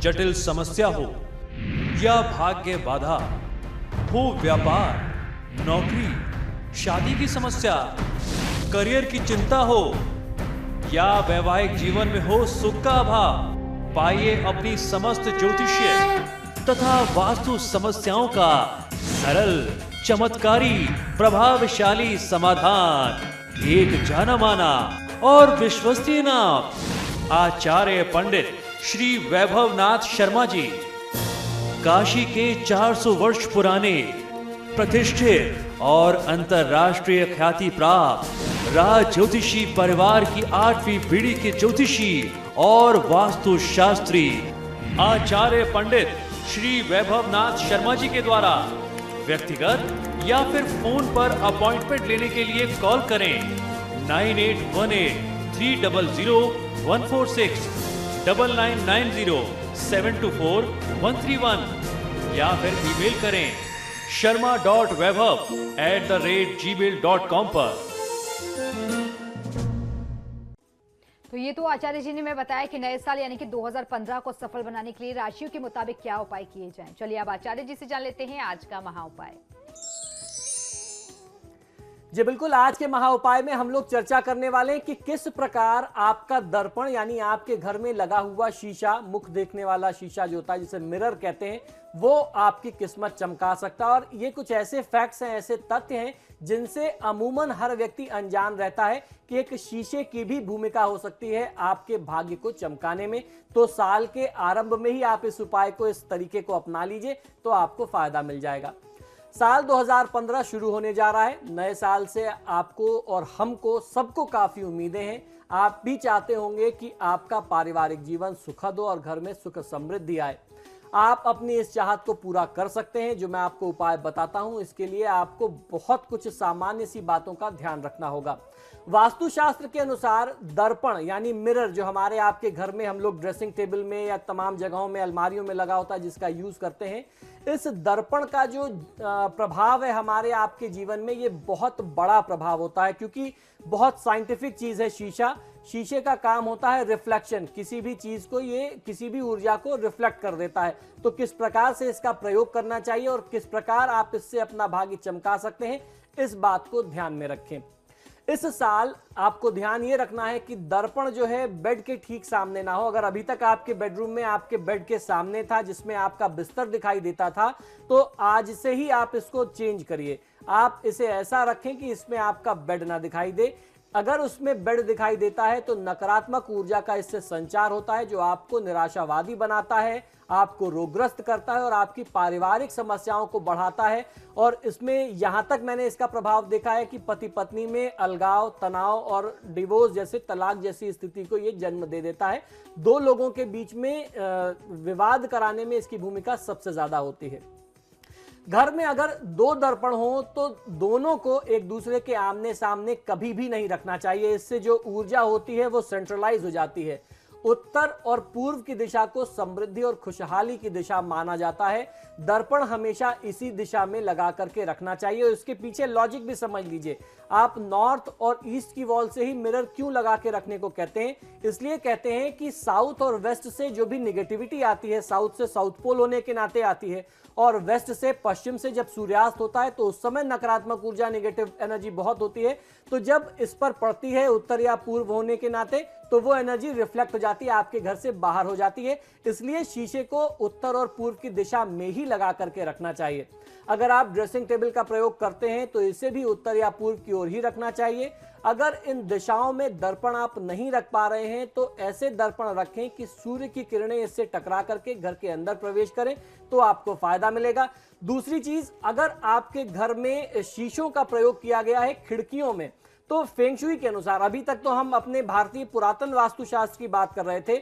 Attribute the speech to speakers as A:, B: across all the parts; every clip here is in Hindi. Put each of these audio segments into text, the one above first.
A: जटिल समस्या हो या भाग्य बाधा हो, व्यापार, नौकरी, शादी की समस्या, करियर की चिंता हो या वैवाहिक जीवन में हो सुख का अभाव, पाइए अपनी समस्त ज्योतिषीय तथा वास्तु समस्याओं का सरल, चमत्कारी, प्रभावशाली समाधान। एक जाना माना और विश्वसनीय नाम, आचार्य पंडित श्री वैभवनाथ शर्मा जी, काशी के 400 वर्ष पुराने प्रतिष्ठित और अंतरराष्ट्रीय ख्याति प्राप्त राज ज्योतिषी परिवार की 8वीं पीढ़ी के ज्योतिषी और वास्तु शास्त्री आचार्य पंडित श्री वैभवनाथ शर्मा जी के द्वारा व्यक्तिगत या फिर फोन पर अपॉइंटमेंट लेने के लिए कॉल करें 9818-300-146, 9990-724-131 या फिर ईमेल करें sharma.vaibhav@gmail.com पर।
B: तो ये तो आचार्य जी ने मैं बताया कि नए साल यानी कि 2015 को सफल बनाने के लिए राशियों के मुताबिक क्या उपाय किए जाएं। चलिए अब आचार्य जी से जान लेते हैं आज का महा उपाय।
C: जी बिल्कुल, आज के महा उपाय में हम लोग चर्चा करने वाले हैं कि किस प्रकार आपका दर्पण यानी आपके घर में लगा हुआ शीशा, मुख देखने वाला शीशा जो होता है जिसे मिरर कहते हैं, वो आपकी किस्मत चमका सकता है। और ये कुछ ऐसे फैक्ट्स हैं, ऐसे तथ्य हैं जिनसे अमूमन हर व्यक्ति अनजान रहता है कि एक शीशे की भी भूमिका हो सकती है आपके भाग्य को चमकाने में। तो साल के आरंभ में ही आप इस उपाय को, इस तरीके को अपना लीजिए तो आपको फायदा मिल जाएगा। साल 2015 शुरू होने जा रहा है। नए साल से आपको और हमको सबको काफी उम्मीदें हैं। आप भी चाहते होंगे कि आपका पारिवारिक जीवन सुखद हो और घर में सुख समृद्धि आए। आप अपनी इस चाहत को पूरा कर सकते हैं। जो मैं आपको उपाय बताता हूं, इसके लिए आपको बहुत कुछ सामान्य सी बातों का ध्यान रखना होगा। वास्तुशास्त्र के अनुसार दर्पण यानी मिरर जो हमारे आपके घर में हम लोग ड्रेसिंग टेबल में या तमाम जगहों में, अलमारियों में लगा होता है, जिसका यूज करते हैं, इस दर्पण का जो प्रभाव है हमारे आपके जीवन में, ये बहुत बड़ा प्रभाव होता है क्योंकि बहुत साइंटिफिक चीज है शीशा। शीशे का काम होता है रिफ्लेक्शन, किसी भी चीज को, ये किसी भी ऊर्जा को रिफ्लेक्ट कर देता है। तो किस प्रकार से इसका प्रयोग करना चाहिए और किस प्रकार आप इससे अपना भाग्य चमका सकते हैं, इस बात को ध्यान में रखें। इस साल आपको ध्यान ये रखना है कि दर्पण जो है बेड के ठीक सामने ना हो। अगर अभी तक आपके बेडरूम में आपके बेड के सामने था जिसमें आपका बिस्तर दिखाई देता था, तो आज से ही आप इसको चेंज करिए। आप इसे ऐसा रखें कि इसमें आपका बेड ना दिखाई दे। अगर उसमें बेड दिखाई देता है तो नकारात्मक ऊर्जा का इससे संचार होता है जो आपको निराशावादी बनाता है, आपको रोगग्रस्त करता है और आपकी पारिवारिक समस्याओं को बढ़ाता है। और इसमें यहां तक मैंने इसका प्रभाव देखा है कि पति पत्नी में अलगाव, तनाव और डिवोर्स जैसे, तलाक जैसी स्थिति को ये जन्म दे देता है। दो लोगों के बीच में विवाद कराने में इसकी भूमिका सबसे ज्यादा होती है। घर में अगर दो दर्पण हो तो दोनों को एक दूसरे के आमने सामने कभी भी नहीं रखना चाहिए। इससे जो ऊर्जा होती है वो सेंट्रलाइज हो जाती है। उत्तर और पूर्व की दिशा को समृद्धि और खुशहाली की दिशा माना जाता है। दर्पण हमेशा इसी दिशा में लगा करके रखना चाहिए। इसके पीछे लॉजिक भी समझ लीजिए। आप नॉर्थ और ईस्ट की वॉल से ही मिरर क्यों लगा के रखने को कहते हैं? इसलिए कहते हैं कि साउथ और वेस्ट से जो भी निगेटिविटी आती है, साउथ से साउथ पोल होने के नाते आती है और वेस्ट से पश्चिम से जब सूर्यास्त होता है तो उस समय नकारात्मक ऊर्जा, नेगेटिव एनर्जी बहुत होती है। तो जब इस पर पड़ती है उत्तर या पूर्व होने के नाते, तो वो एनर्जी रिफ्लेक्ट हो जाती है, आपके घर से बाहर हो जाती है। इसलिए शीशे को उत्तर और पूर्व की दिशा में ही लगा करके रखना चाहिए। अगर आप ड्रेसिंग टेबल का प्रयोग करते हैं तो इसे भी उत्तर या पूर्व की ओर ही रखना चाहिए। अगर इन दिशाओं में दर्पण आप नहीं रख पा रहे हैं तो ऐसे दर्पण रखें कि सूर्य की किरणें इससे टकरा करके घर के अंदर प्रवेश करें, तो आपको फायदा मिलेगा। दूसरी चीज, अगर आपके घर में शीशों का प्रयोग किया गया है खिड़कियों में, तो फेंग शुई के अनुसार, अभी तक तो हम अपने भारतीय पुरातन वास्तुशास्त्र की बात कर रहे थे,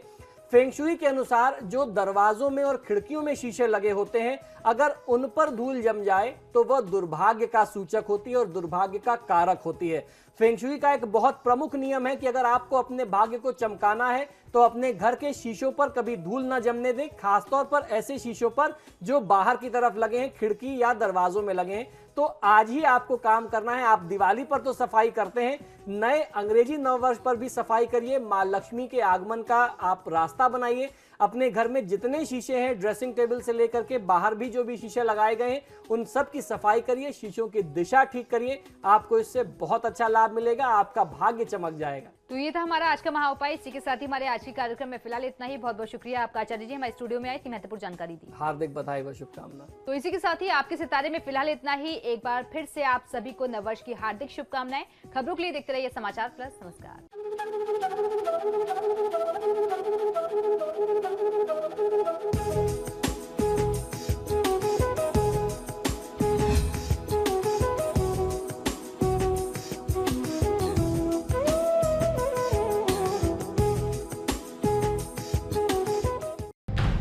C: फेंग शुई के अनुसार जो दरवाजों में और खिड़कियों में शीशे लगे होते हैं, अगर उन पर धूल जम जाए तो वह दुर्भाग्य का सूचक होती है और दुर्भाग्य का कारक होती है। फेंग शुई का एक बहुत प्रमुख नियम है कि अगर आपको अपने भाग्य को चमकाना है तो अपने घर के शीशों पर कभी धूल न जमने दें, खासतौर पर ऐसे शीशों पर जो बाहर की तरफ लगे हैं, खिड़की या दरवाजों में लगे हैं। तो आज ही आपको काम करना है। आप दिवाली पर तो सफाई करते हैं, नए अंग्रेजी नववर्ष पर भी सफाई करिए। मां लक्ष्मी के आगमन का आप रास्ता बनाइए। अपने घर में जितने शीशे हैं, ड्रेसिंग टेबल से लेकर के बाहर भी जो भी शीशे लगाए गए हैं, उन सब की सफाई करिए, शीशों की दिशा ठीक करिए। आपको इससे बहुत अच्छा लाभ मिलेगा, आपका भाग्य चमक जाएगा।
B: तो ये था हमारा आज का महाउपाय। इसी के साथ ही हमारे आज के कार्यक्रम में फिलहाल इतना ही। बहुत बहुत शुक्रिया आपका आचार्य जी, हमारे स्टूडियो में आए, इतनी महत्वपूर्ण जानकारी दी।
C: हार्दिक बधाई व शुभकामना।
B: तो इसी के साथ ही आपके सितारे में फिलहाल इतना ही। एक बार फिर से आप सभी को नववर्ष की हार्दिक शुभकामनाएं। खबरों के लिए देखते रहिए समाचार प्लस। नमस्कार।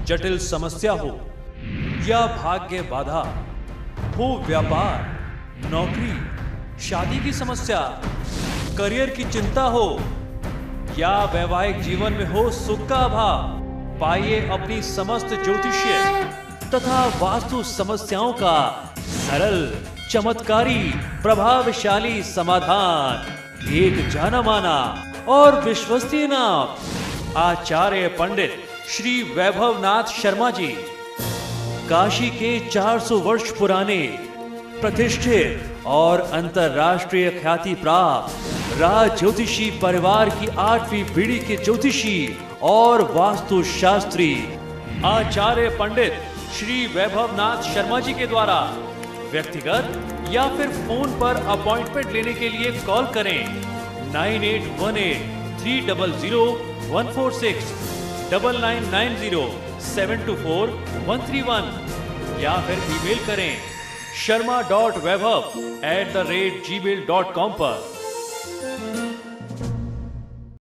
A: जटिल समस्या हो या भाग्य बाधा हो, व्यापार, नौकरी, शादी की समस्या, करियर की चिंता हो या वैवाहिक जीवन में हो सुख का अभाव, पाइए अपनी समस्त ज्योतिषीय तथा वास्तु समस्याओं का सरल, चमत्कारी, प्रभावशाली समाधान। एक जाना माना और विश्वसनीय नाम, आचार्य पंडित श्री वैभवनाथ शर्मा जी। काशी के 400 वर्ष पुराने, प्रतिष्ठित और अंतरराष्ट्रीय ख्याति प्राप्त राज ज्योतिषी परिवार की 8वीं पीढ़ी के ज्योतिषी और वास्तु शास्त्री आचार्य पंडित श्री वैभवनाथ शर्मा जी के द्वारा व्यक्तिगत या फिर फोन पर अपॉइंटमेंट लेने के लिए कॉल करें 9818 300 146, 9990 724 131 या फिर ईमेल करें sharma.vaibhav@gmail.com पर।